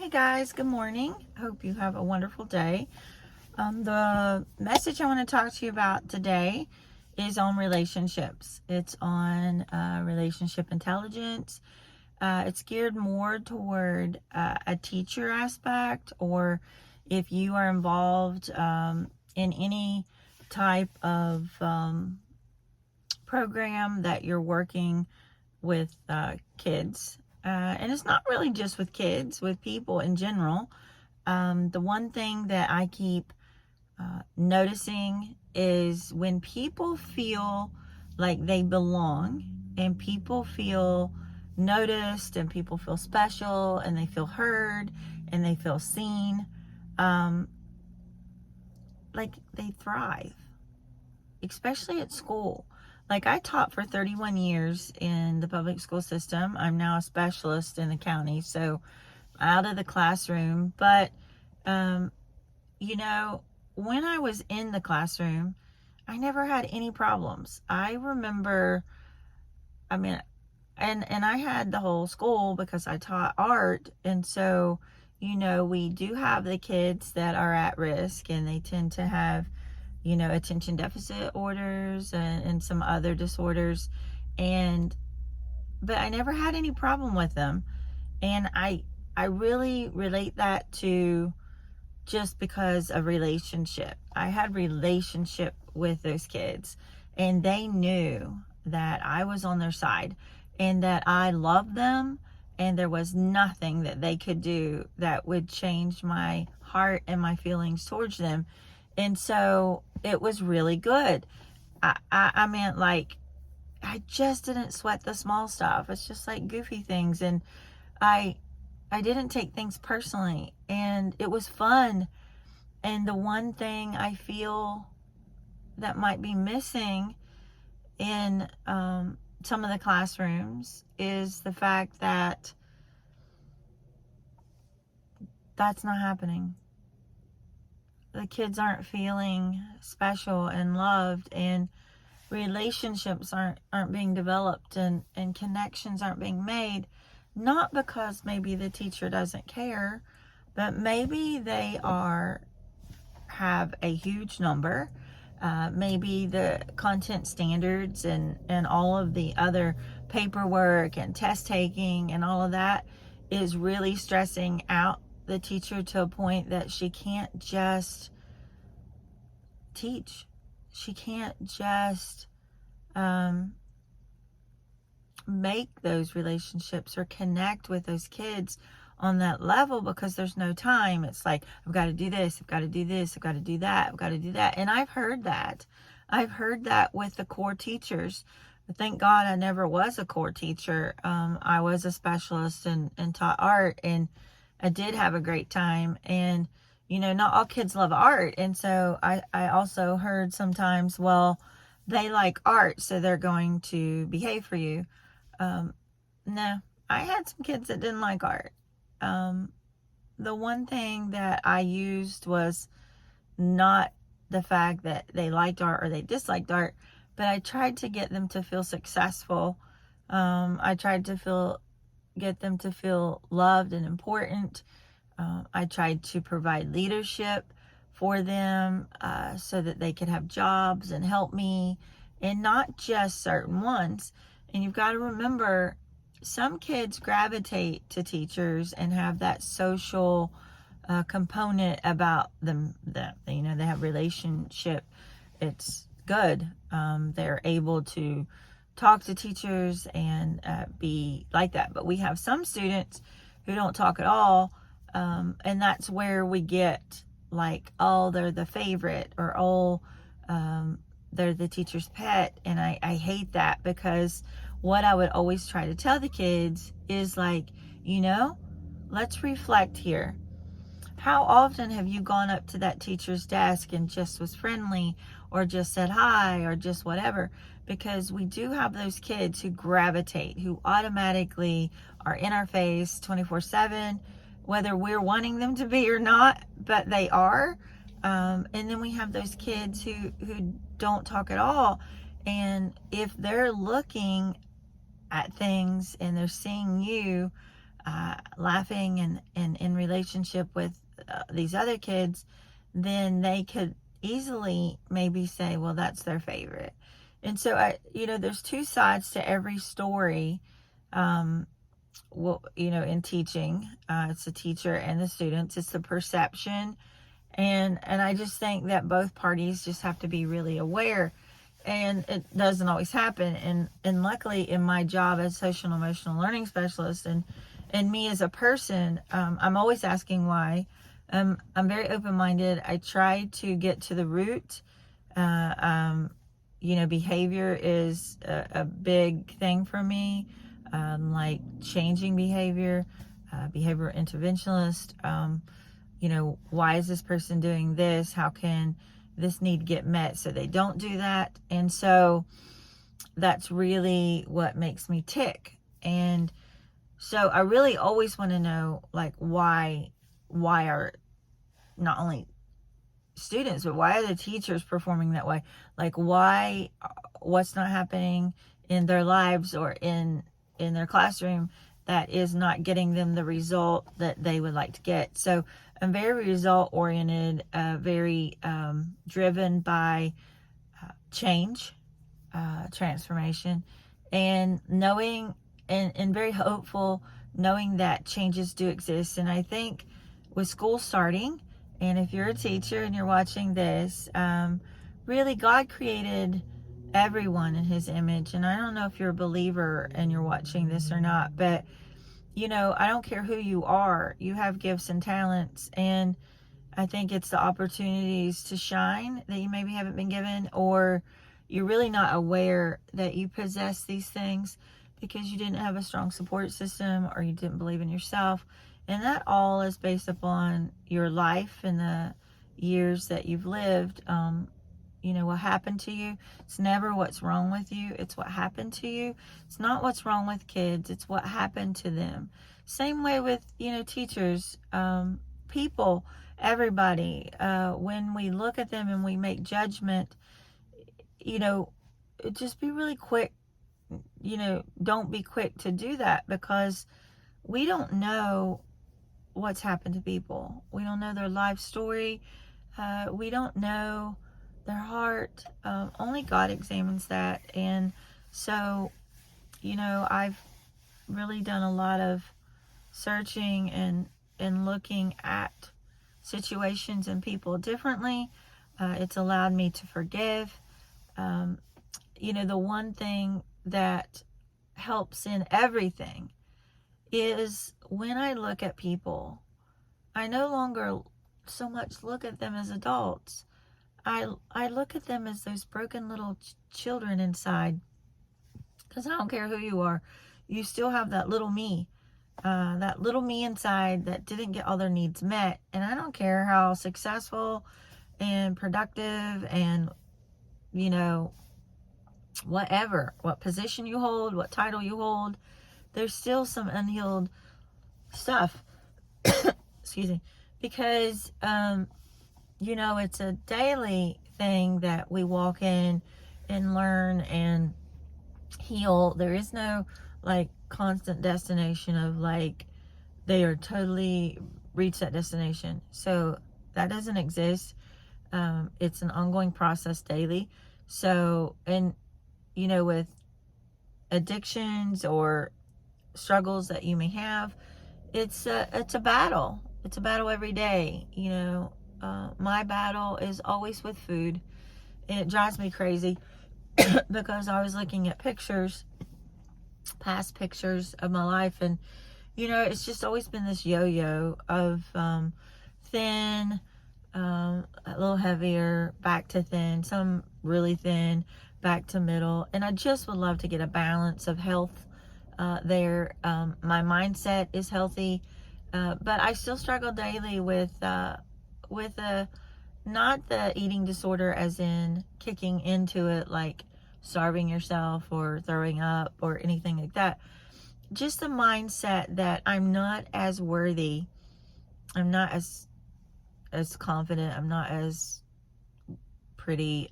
Hey guys, good morning. Hope you have a wonderful day. The message I want to talk to you about today is on relationships. It's on relationship intelligence. It's geared more toward a teacher aspect, or if you are involved in any type of program that you're working with kids. And it's not really just with kids, with people in general. The one thing that I keep noticing is when people feel like they belong and people feel noticed and people feel special and they feel heard and they feel seen, like they thrive, especially at school. Like, I taught for 31 years in the public school system. I'm now a specialist in the county, so out of the classroom. But, when I was in the classroom, I never had any problems. I remember, and I had the whole school because I taught art. And so, we do have the kids that are at risk and they tend to have attention deficit orders and some other disorders. But I never had any problem with them. And I really relate that to just because of relationship. I had relationship with those kids and they knew that I was on their side and that I loved them, and there was nothing that they could do that would change my heart and my feelings towards them. And so it was really good. I meant, like, I just didn't sweat the small stuff. It's just like goofy things. And I didn't take things personally, and it was fun. And the one thing I feel that might be missing in some of the classrooms is the fact that that's not happening. The kids aren't feeling special and loved, and relationships aren't being developed, and connections aren't being made. Not because maybe the teacher doesn't care, but maybe they have a huge number. Maybe the content standards and all of the other paperwork and test taking and all of that is really stressing out the teacher to a point that she can't just teach. She can't just make those relationships or connect with those kids on that level because there's no time. It's like, I've got to do this, I've got to do this, I've got to do that, I've got to do that. And I've heard that with the core teachers. But thank God I never was a core teacher. I was a specialist and taught art, and I did have a great time. And not all kids love art. And so I also heard sometimes, well, they like art, so they're going to behave for you. No, I had some kids that didn't like art. The one thing that I used was not the fact that they liked art or they disliked art, but I tried to get them to feel successful. I tried to get them to feel loved and important. I tried to provide leadership for them so that they could have jobs and help me, and not just certain ones. And you've got to remember, some kids gravitate to teachers and have that social component about them. That they have relationship. It's good. They're able to talk to teachers and be like that. But we have some students who don't talk at all. And that's where we get like, oh, they're the favorite, or oh, they're the teacher's pet. And I hate that, because what I would always try to tell the kids is like, let's reflect here. How often have you gone up to that teacher's desk and just was friendly, or just said hi, or just whatever? Because we do have those kids who gravitate, who automatically are in our face 24/7, whether we're wanting them to be or not, but they are. And then we have those kids who don't talk at all. And if they're looking at things and they're seeing you, laughing and in relationship with these other kids, then they could easily maybe say, well, that's their favorite. And so, there's two sides to every story. Well, in teaching, it's the teacher and the students. It's the perception, and I just think that both parties just have to be really aware. And it doesn't always happen. And luckily, in my job as social and emotional learning specialist, and me as a person, I'm always asking why. I'm very open-minded. I try to get to the root. Uh, um, Behavior is a big thing for me. Like changing behavior, behavior interventionist. Why is this person doing this? How can this need get met so they don't do that? And so that's really what makes me tick. And so I really always want to know, like, why are not only students, but why are the teachers performing that way? Like, what's not happening in their lives or in their classroom that is not getting them the result that they would like to get? So I'm very result oriented, very driven by change, transformation, and knowing and very hopeful, knowing that changes do exist. And I think with school starting, and if you're a teacher and you're watching this, really God created everyone in his image. And I don't know if you're a believer and you're watching this or not, but I don't care who you are, you have gifts and talents. And I think it's the opportunities to shine that you maybe haven't been given, or you're really not aware that you possess these things because you didn't have a strong support system or you didn't believe in yourself. And that all is based upon your life and the years that you've lived. What happened to you. It's never what's wrong with you. It's what happened to you. It's not what's wrong with kids. It's what happened to them. Same way with, teachers, people, everybody. When we look at them and we make judgment, just be really quick. Don't be quick to do that, because we don't know what's happened to people. We don't know their life story. We don't know their heart. Only God examines that. And so, I've really done a lot of searching and looking at situations and people differently. It's allowed me to forgive. The one thing that helps in everything is when I look at people, I no longer so much look at them as adults. I look at them as those broken little children inside, because I don't care who you are, you still have that little me inside that didn't get all their needs met. And I don't care how successful and productive and whatever, what position you hold, what title you hold, there's still some unhealed stuff. Excuse me. Because it's a daily thing that we walk in and learn and heal. There is no constant destination of they are totally reach that destination. So that doesn't exist. It's an ongoing process daily. So, and with addictions or struggles that you may have, it's a battle. It's a battle every day. My battle is always with food, and it drives me crazy because I was looking at past pictures of my life, and it's just always been this yo-yo of thin, a little heavier, back to thin, some really thin, back to middle. And I just would love to get a balance of health there. My mindset is healthy, but I still struggle daily with not the eating disorder as in kicking into it, like starving yourself or throwing up or anything like that. Just the mindset that I'm not as worthy, I'm not as confident, I'm not as pretty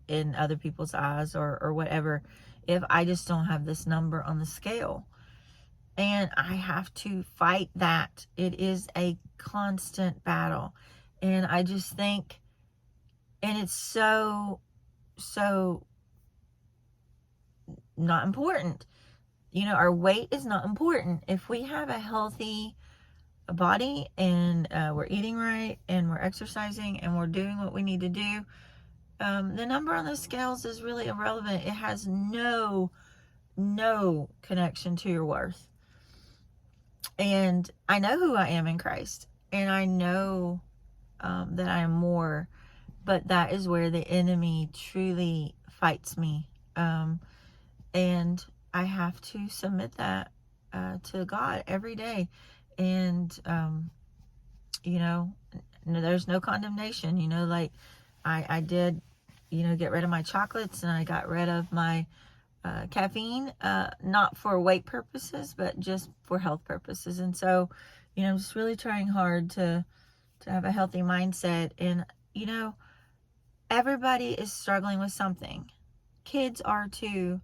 in other people's eyes or whatever, if I just don't have this number on the scale. And I have to fight that. It is a constant battle. And I just think, and it's so, so not important. You know, our weight is not important. If we have a healthy body and we're eating right and we're exercising and we're doing what we need to do, the number on the scales is really irrelevant. It has no connection to your worth. And I know who I am in Christ, and I know that I am more, but that is where the enemy truly fights me. And I have to submit that to God every day. And, you know, there's no condemnation, you know, like I did, you know, get rid of my chocolates, and I got rid of my caffeine, not for weight purposes, but just for health purposes. And so, you know, I'm just really trying hard to have a healthy mindset. And, you know, everybody is struggling with something. Kids are too.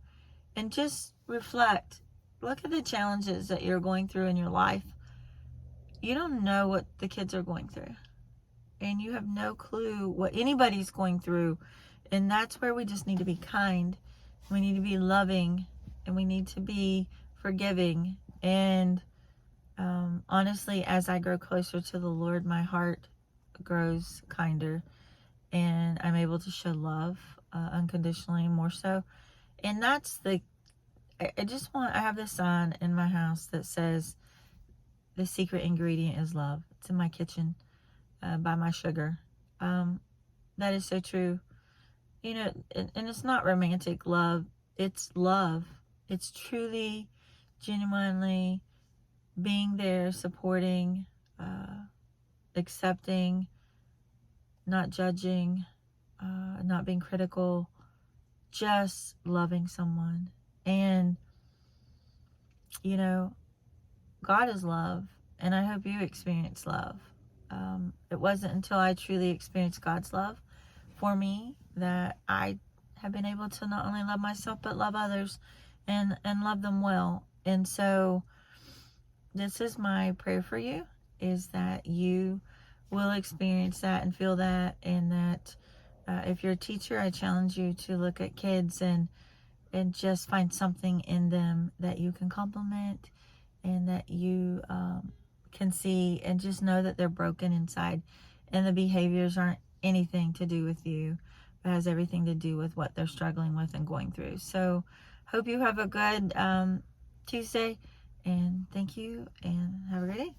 And just reflect. Look at the challenges that you're going through in your life. You don't know what the kids are going through. And you have no clue what anybody's going through. And that's where we just need to be kind. We need to be loving. And we need to be forgiving. And honestly, as I grow closer to the Lord, my heart grows kinder. And I'm able to show love unconditionally, more so. And that's the, I have this sign in my house that says, the secret ingredient is love. It's in my kitchen by my sugar. That is so true. You know, and it's not romantic love. It's love. It's truly, genuinely being there, supporting, accepting, not judging, not being critical, just loving someone. And, you know, God is love, and I hope you experience love. It wasn't until I truly experienced God's love for me that I have been able to not only love myself, but love others and love them well. And so this is my prayer for you, is that you will experience that and feel that. And that if you're a teacher, I challenge you to look at kids and just find something in them that you can compliment, and that you can see, and just know that they're broken inside, and the behaviors aren't anything to do with you, but has everything to do with what they're struggling with and going through. So hope you have a good Tuesday, and thank you, and have a great day.